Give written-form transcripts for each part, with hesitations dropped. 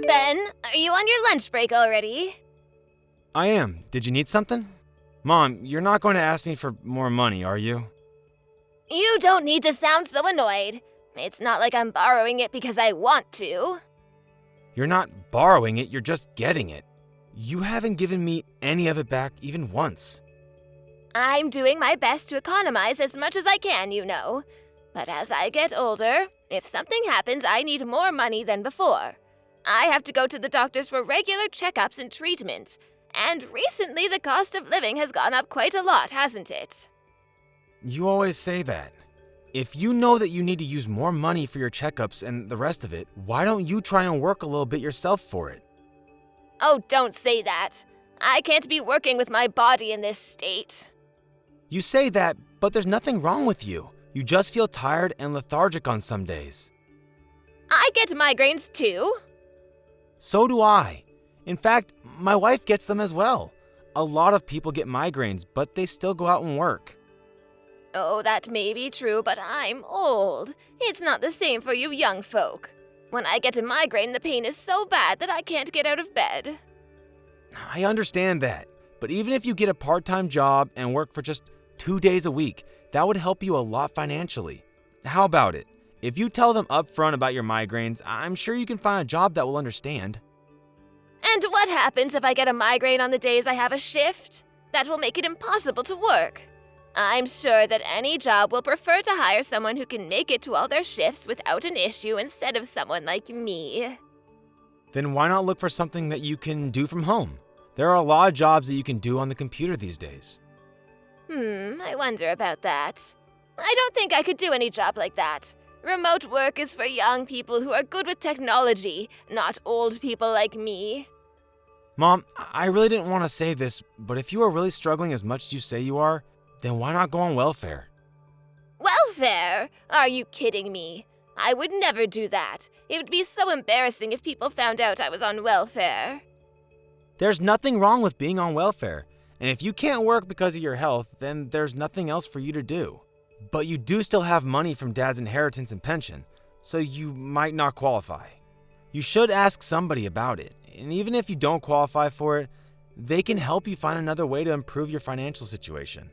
Ben, are you on your lunch break already? I am. Did you need something? Mom, you're not going to ask me for more money, are you? You don't need to sound so annoyed. It's not like I'm borrowing it because I want to. You're not borrowing it, you're just getting it. You haven't given me any of it back even once. I'm doing my best to economize as much as I can, you know. But as I get older, if something happens, I need more money than before. I have to go to the doctors for regular checkups and treatment. And recently the cost of living has gone up quite a lot, hasn't it? You always say that. If you know that you need to use more money for your checkups and the rest of it, why don't you try and work a little bit yourself for it? Oh, don't say that. I can't be working with my body in this state. You say that, but there's nothing wrong with you. You just feel tired and lethargic on some days. I get migraines too. So do I. In fact, my wife gets them as well. A lot of people get migraines, but they still go out and work. Oh, that may be true, but I'm old. It's not the same for you young folk. When I get a migraine, the pain is so bad that I can't get out of bed. I understand that, but even if you get a part-time job and work for just 2 days a week, that would help you a lot financially. How about it? If you tell them upfront about your migraines, I'm sure you can find a job that will understand. And what happens if I get a migraine on the days I have a shift? That will make it impossible to work. I'm sure that any job will prefer to hire someone who can make it to all their shifts without an issue instead of someone like me. Then why not look for something that you can do from home? There are a lot of jobs that you can do on the computer these days. I wonder about that. I don't think I could do any job like that. Remote work is for young people who are good with technology, not old people like me. Mom, I really didn't want to say this, but if you are really struggling as much as you say you are, then why not go on welfare? Welfare? Are you kidding me? I would never do that. It would be so embarrassing if people found out I was on welfare. There's nothing wrong with being on welfare, and if you can't work because of your health, then there's nothing else for you to do. But you do still have money from Dad's inheritance and pension, so you might not qualify. You should ask somebody about it, and even if you don't qualify for it, they can help you find another way to improve your financial situation.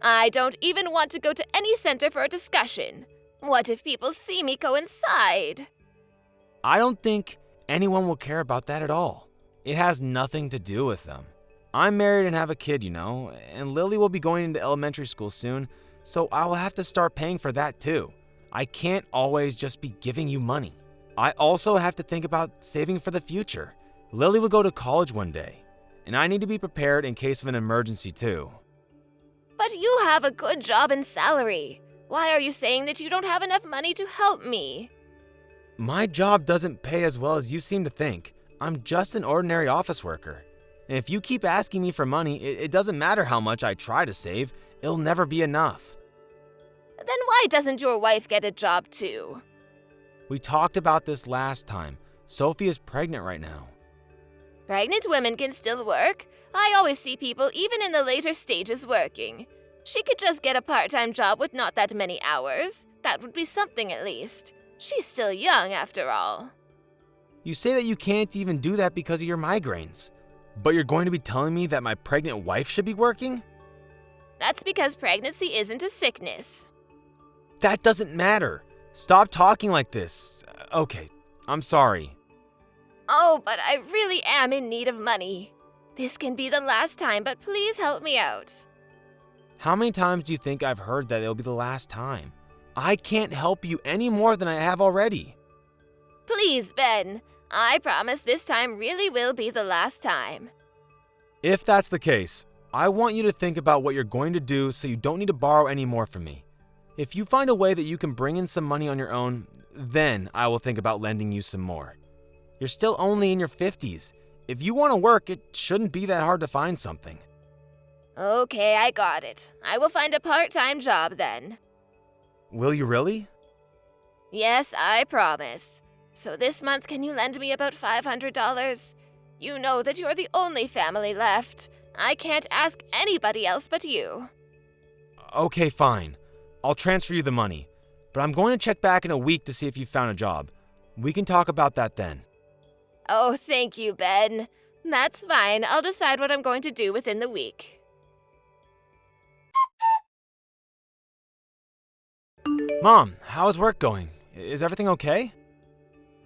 I don't even want to go to any center for a discussion. What if people see me go inside? I don't think anyone will care about that at all. It has nothing to do with them. I'm married and have a kid, and Lily will be going into elementary school soon, so I will have to start paying for that too. I can't always just be giving you money. I also have to think about saving for the future. Lily will go to college one day, and I need to be prepared in case of an emergency too. But you have a good job and salary. Why are you saying that you don't have enough money to help me? My job doesn't pay as well as you seem to think. I'm just an ordinary office worker. And if you keep asking me for money, it doesn't matter how much I try to save, it'll never be enough. Then why doesn't your wife get a job too? We talked about this last time. Sophie is pregnant right now. Pregnant women can still work. I always see people even in the later stages working. She could just get a part-time job with not that many hours. That would be something at least. She's still young after all. You say that you can't even do that because of your migraines. But you're going to be telling me that my pregnant wife should be working? That's because pregnancy isn't a sickness. That doesn't matter. Stop talking like this. Okay, I'm sorry. Oh, but I really am in need of money. This can be the last time, but please help me out. How many times do you think I've heard that it'll be the last time? I can't help you any more than I have already. Please, Ben. I promise this time really will be the last time. If that's the case, I want you to think about what you're going to do so you don't need to borrow any more from me. If you find a way that you can bring in some money on your own, then I will think about lending you some more. You're still only in your 50s. If you want to work, it shouldn't be that hard to find something. Okay, I got it. I will find a part-time job then. Will you really? Yes, I promise. So this month, can you lend me about $500? You know that you're the only family left. I can't ask anybody else but you. Okay, fine. I'll transfer you the money. But I'm going to check back in a week to see if you found a job. We can talk about that then. Oh, thank you, Ben. That's fine. I'll decide what I'm going to do within the week. Mom, how's work going? Is everything okay?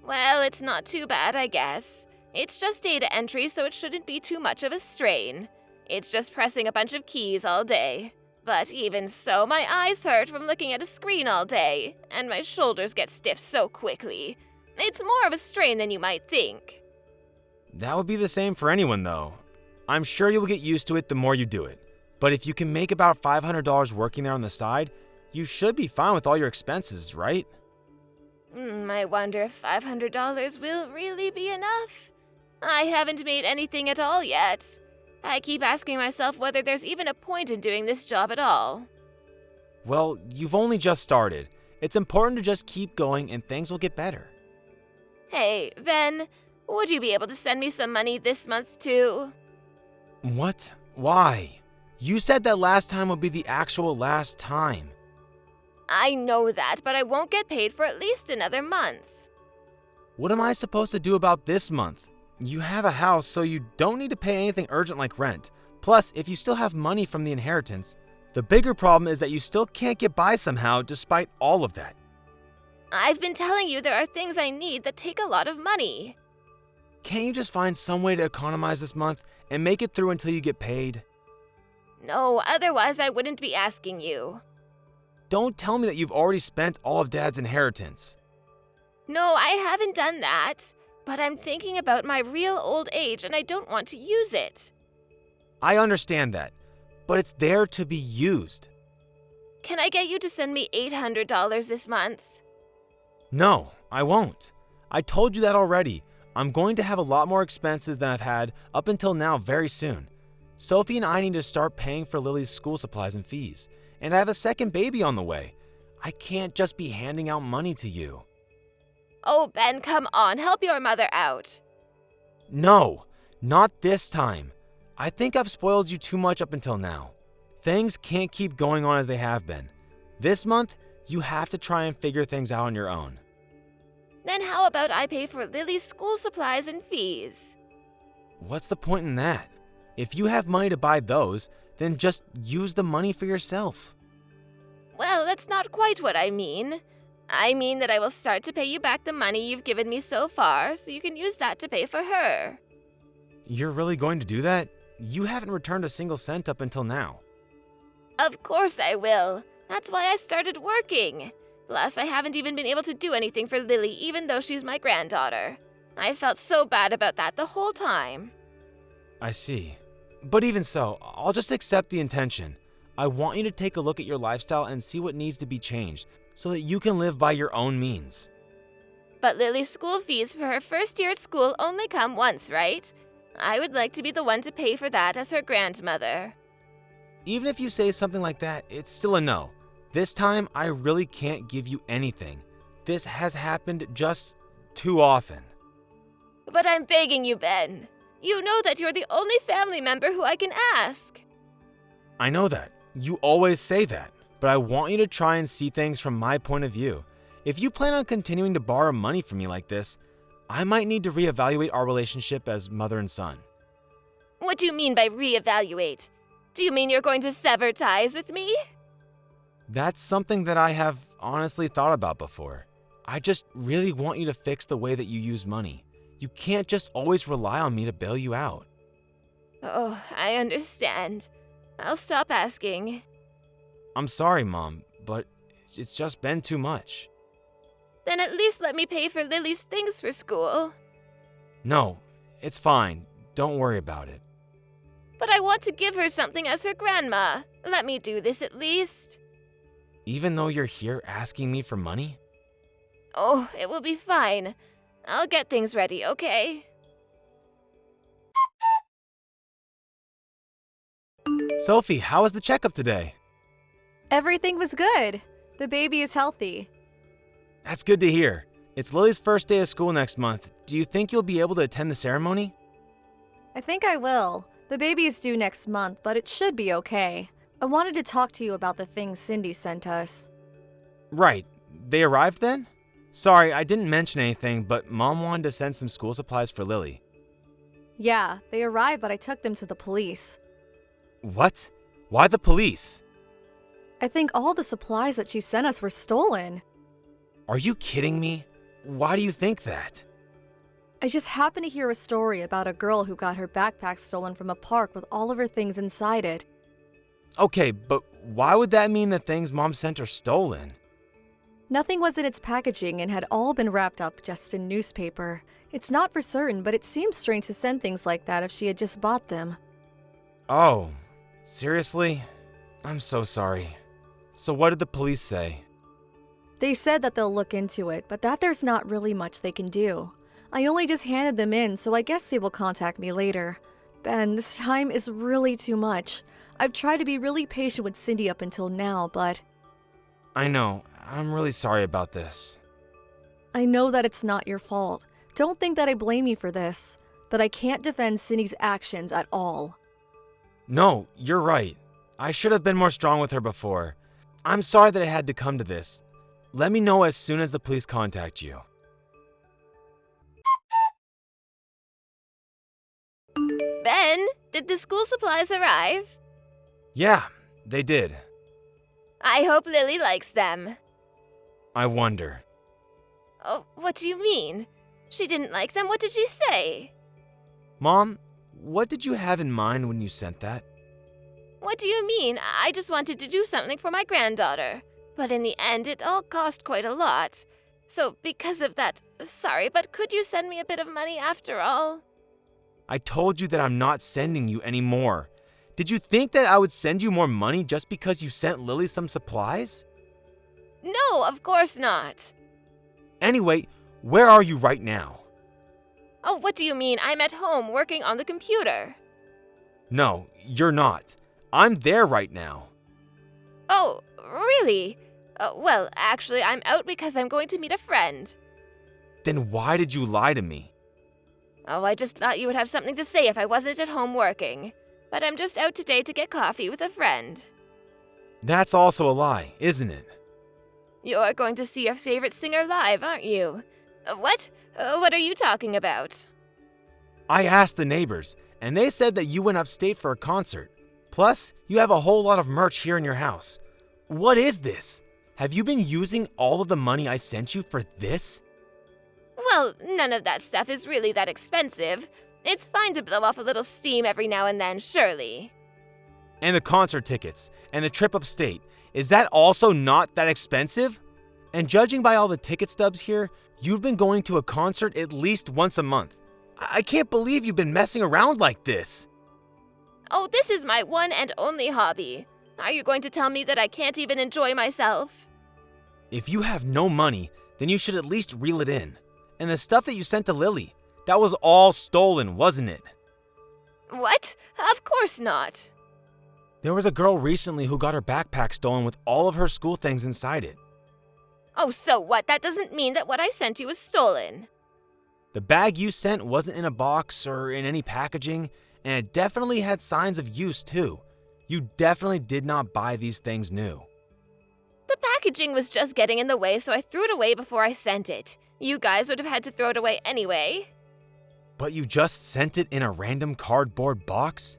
Well, it's not too bad, I guess. It's just data entry, so it shouldn't be too much of a strain. It's just pressing a bunch of keys all day. But even so, my eyes hurt from looking at a screen all day, and my shoulders get stiff so quickly. It's more of a strain than you might think. That would be the same for anyone, though. I'm sure you'll get used to it the more you do it. But if you can make about $500 working there on the side, you should be fine with all your expenses, right? I wonder if $500 will really be enough. I haven't made anything at all yet. I keep asking myself whether there's even a point in doing this job at all. Well, you've only just started. It's important to just keep going and things will get better. Hey, Ben, would you be able to send me some money this month too? What? Why? You said that last time would be the actual last time. I know that, but I won't get paid for at least another month. What am I supposed to do about this month? You have a house, so you don't need to pay anything urgent like rent. Plus, if you still have money from the inheritance, the bigger problem is that you still can't get by somehow despite all of that. I've been telling you there are things I need that take a lot of money. Can't you just find some way to economize this month and make it through until you get paid? No, otherwise I wouldn't be asking you. Don't tell me that you've already spent all of Dad's inheritance. No, I haven't done that. But I'm thinking about my real old age and I don't want to use it. I understand that, but it's there to be used. Can I get you to send me $800 this month? No, I won't. I told you that already. I'm going to have a lot more expenses than I've had up until now very soon. Sophie and I need to start paying for Lily's school supplies and fees, and I have a second baby on the way. I can't just be handing out money to you. Oh, Ben, come on, help your mother out. No, not this time. I think I've spoiled you too much up until now. Things can't keep going on as they have been. This month, you have to try and figure things out on your own. Then how about I pay for Lily's school supplies and fees? What's the point in that? If you have money to buy those, then just use the money for yourself. Well, that's not quite what I mean. I mean that I will start to pay you back the money you've given me so far, so you can use that to pay for her. You're really going to do that? You haven't returned a single cent up until now. Of course I will. That's why I started working. Plus, I haven't even been able to do anything for Lily, even though she's my granddaughter. I felt so bad about that the whole time. I see. But even so, I'll just accept the intention. I want you to take a look at your lifestyle and see what needs to be changed, so that you can live by your own means. But Lily's school fees for her first year at school only come once, right? I would like to be the one to pay for that as her grandmother. Even if you say something like that, it's still a no. This time, I really can't give you anything. This has happened just too often. But I'm begging you, Ben. You know that you're the only family member who I can ask. I know that. You always say that. But I want you to try and see things from my point of view. If you plan on continuing to borrow money from me like this, I might need to reevaluate our relationship as mother and son. What do you mean by reevaluate? Do you mean you're going to sever ties with me? That's something that I have honestly thought about before. I just really want you to fix the way that you use money. You can't just always rely on me to bail you out. Oh, I understand. I'll stop asking. I'm sorry, Mom, but it's just been too much. Then at least let me pay for Lily's things for school. No, it's fine. Don't worry about it. But I want to give her something as her grandma. Let me do this at least. Even though you're here asking me for money? Oh, it will be fine. I'll get things ready, okay? Sophie, how was the checkup today? Everything was good. The baby is healthy. That's good to hear. It's Lily's first day of school next month. Do you think you'll be able to attend the ceremony? I think I will. The baby is due next month, but it should be okay. I wanted to talk to you about the things Cindy sent us. Right. They arrived then? Sorry, I didn't mention anything, but Mom wanted to send some school supplies for Lily. Yeah, they arrived, but I took them to the police. What? Why the police? I think all the supplies that she sent us were stolen. Are you kidding me? Why do you think that? I just happened to hear a story about a girl who got her backpack stolen from a park with all of her things inside it. Okay, but why would that mean the things Mom sent are stolen? Nothing was in its packaging and had all been wrapped up just in newspaper. It's not for certain, but it seems strange to send things like that if she had just bought them. Oh, seriously? I'm so sorry. So what did the police say? They said that they'll look into it, but that there's not really much they can do. I only just handed them in, so I guess they will contact me later. Ben, this time is really too much. I've tried to be really patient with Cindy up until now, but I know. I'm really sorry about this. I know that it's not your fault. Don't think that I blame you for this, but I can't defend Cindy's actions at all. No, you're right. I should have been more strong with her before. I'm sorry that it had to come to this. Let me know as soon as the police contact you. Ben, did the school supplies arrive? Yeah, they did. I hope Lily likes them. I wonder. Oh, what do you mean? She didn't like them? What did she say? Mom, what did you have in mind when you sent that? What do you mean? I just wanted to do something for my granddaughter. But in the end, it all cost quite a lot. So because of that, sorry, but could you send me a bit of money after all? I told you that I'm not sending you any more. Did you think that I would send you more money just because you sent Lily some supplies? No, of course not. Anyway, where are you right now? Oh, what do you mean? I'm at home working on the computer. No, you're not. I'm there right now. Oh, really? Well, actually, I'm out because I'm going to meet a friend. Then why did you lie to me? Oh, I just thought you would have something to say if I wasn't at home working. But I'm just out today to get coffee with a friend. That's also a lie, isn't it? You're going to see your favorite singer live, aren't you? What? What are you talking about? I asked the neighbors, and they said that you went upstate for a concert. Plus, you have a whole lot of merch here in your house. What is this? Have you been using all of the money I sent you for this? Well, none of that stuff is really that expensive. It's fine to blow off a little steam every now and then, surely. And the concert tickets, and the trip upstate, is that also not that expensive? And judging by all the ticket stubs here, you've been going to a concert at least once a month. I can't believe you've been messing around like this. Oh, this is my one and only hobby. Are you going to tell me that I can't even enjoy myself? If you have no money, then you should at least reel it in. And the stuff that you sent to Lily, that was all stolen, wasn't it? What? Of course not. There was a girl recently who got her backpack stolen with all of her school things inside it. Oh, so what? That doesn't mean that what I sent you was stolen. The bag you sent wasn't in a box or in any packaging, and it definitely had signs of use too. You definitely did not buy these things new. The packaging was just getting in the way, so I threw it away before I sent it. You guys would have had to throw it away anyway. But you just sent it in a random cardboard box?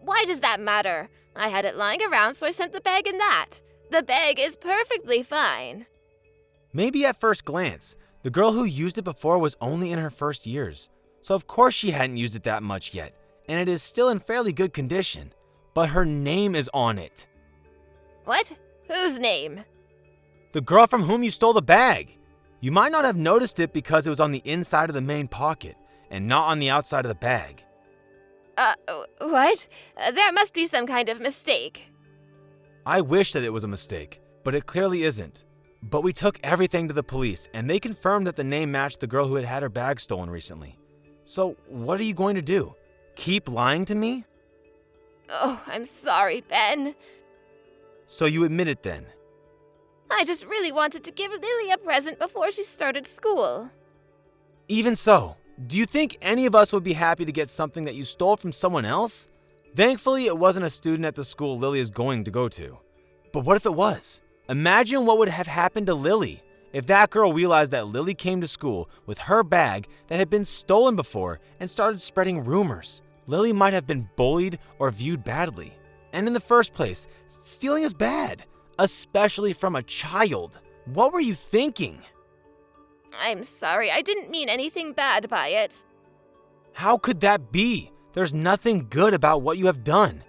Why does that matter? I had it lying around, so I sent the bag in that. The bag is perfectly fine. Maybe at first glance, the girl who used it before was only in her first years, so of course she hadn't used it that much yet, and it is still in fairly good condition. But her name is on it. What? Whose name? The girl from whom you stole the bag. You might not have noticed it because it was on the inside of the main pocket and not on the outside of the bag. What? There must be some kind of mistake. I wish that it was a mistake, but it clearly isn't. But we took everything to the police, and they confirmed that the name matched the girl who had had her bag stolen recently. So, what are you going to do? Keep lying to me? Oh, I'm sorry, Ben. So you admit it then? I just really wanted to give Lily a present before she started school. Even so, do you think any of us would be happy to get something that you stole from someone else? Thankfully, it wasn't a student at the school Lily is going to go to. But what if it was? Imagine what would have happened to Lily If that girl realized that Lily came to school with her bag that had been stolen before and started spreading rumors, Lily might have been bullied or viewed badly. And in the first place, stealing is bad, especially from a child. What were you thinking? I'm sorry, I didn't mean anything bad by it. How could that be? There's nothing good about what you have done.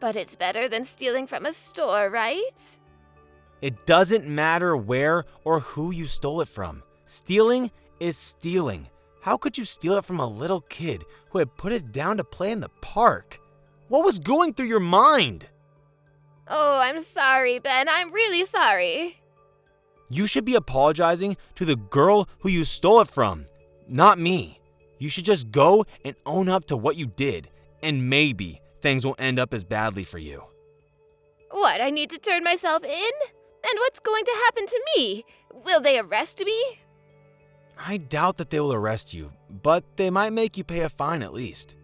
But it's better than stealing from a store, right? It doesn't matter where or who you stole it from. Stealing is stealing. How could you steal it from a little kid who had put it down to play in the park? What was going through your mind? Oh, I'm sorry, Ben. I'm really sorry. You should be apologizing to the girl who you stole it from, not me. You should just go and own up to what you did, and maybe things won't end up as badly for you. What, I need to turn myself in? And what's going to happen to me? Will they arrest me? I doubt that they will arrest you, but they might make you pay a fine at least.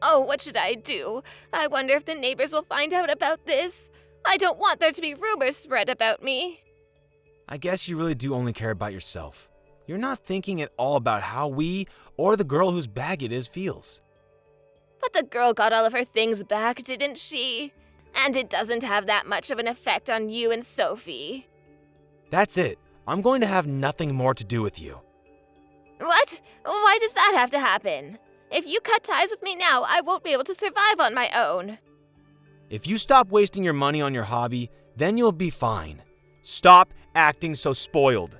Oh, what should I do? I wonder if the neighbors will find out about this. I don't want there to be rumors spread about me. I guess you really do only care about yourself. You're not thinking at all about how we or the girl whose bag it is feels. But the girl got all of her things back, didn't she? And it doesn't have that much of an effect on you and Sophie. That's it. I'm going to have nothing more to do with you. What? Why does that have to happen? If you cut ties with me now, I won't be able to survive on my own. If you stop wasting your money on your hobby, then you'll be fine. Stop acting so spoiled.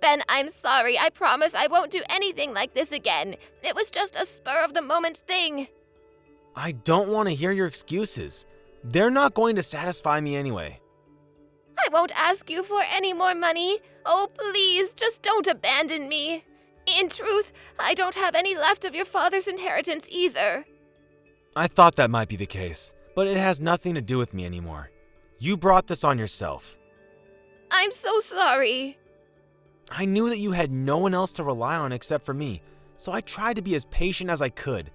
Ben, I'm sorry. I promise I won't do anything like this again. It was just a spur-of-the-moment thing. I don't want to hear your excuses. They're not going to satisfy me anyway. I won't ask you for any more money. Oh, please, just don't abandon me. In truth, I don't have any left of your father's inheritance either. I thought that might be the case, but it has nothing to do with me anymore. You brought this on yourself. I'm so sorry. I knew that you had no one else to rely on except for me, so I tried to be as patient as I could.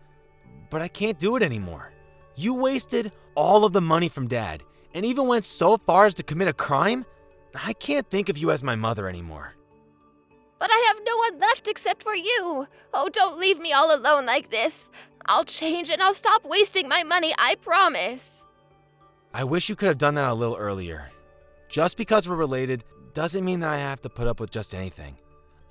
But I can't do it anymore. You wasted all of the money from Dad, and even went so far as to commit a crime? I can't think of you as my mother anymore. But I have no one left except for you. Oh, don't leave me all alone like this. I'll change and I'll stop wasting my money, I promise. I wish you could have done that a little earlier. Just because we're related doesn't mean that I have to put up with just anything.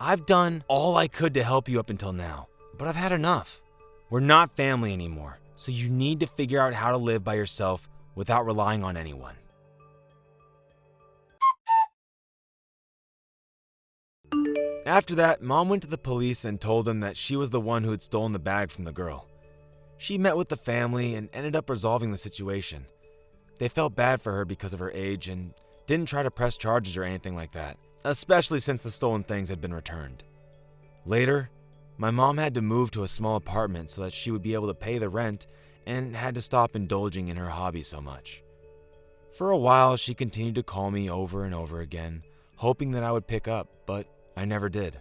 I've done all I could to help you up until now, but I've had enough. We're not family anymore, so you need to figure out how to live by yourself without relying on anyone. After that, Mom went to the police and told them that she was the one who had stolen the bag from the girl. She met with the family and ended up resolving the situation. They felt bad for her because of her age and didn't try to press charges or anything like that, especially since the stolen things had been returned. Later, my mom had to move to a small apartment so that she would be able to pay the rent and had to stop indulging in her hobby so much. For a while, she continued to call me over and over again, hoping that I would pick up, but I never did.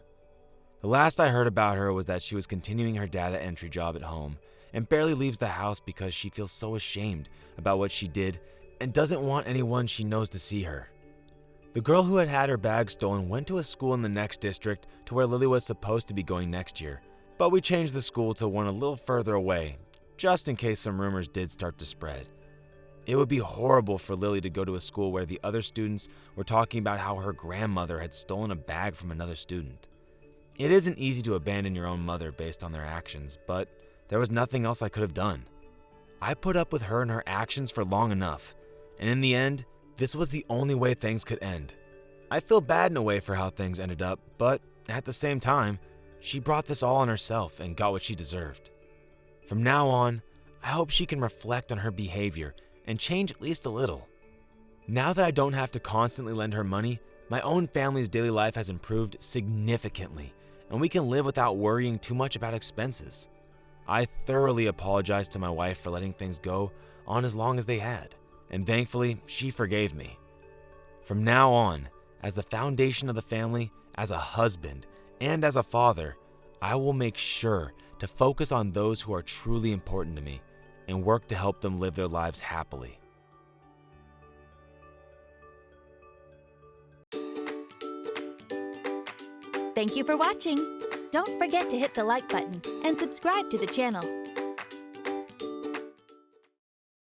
The last I heard about her was that she was continuing her data entry job at home and barely leaves the house because she feels so ashamed about what she did and doesn't want anyone she knows to see her. The girl who had her bag stolen went to a school in the next district to where Lily was supposed to be going next year, but we changed the school to one a little further away, just in case some rumors did start to spread. It would be horrible for Lily to go to a school where the other students were talking about how her grandmother had stolen a bag from another student. It isn't easy to abandon your own mother based on their actions, but there was nothing else I could have done. I put up with her and her actions for long enough, and in the end, this was the only way things could end. I feel bad in a way for how things ended up, but at the same time, she brought this all on herself and got what she deserved. From now on, I hope she can reflect on her behavior and change at least a little. Now that I don't have to constantly lend her money, my own family's daily life has improved significantly, and we can live without worrying too much about expenses. I thoroughly apologized to my wife for letting things go on as long as they had, and thankfully, she forgave me. From now on, as the foundation of the family, as a husband, and as a father, I will make sure to focus on those who are truly important to me and work to help them live their lives happily. Thank you for watching. Don't forget to hit the like button and subscribe to the channel.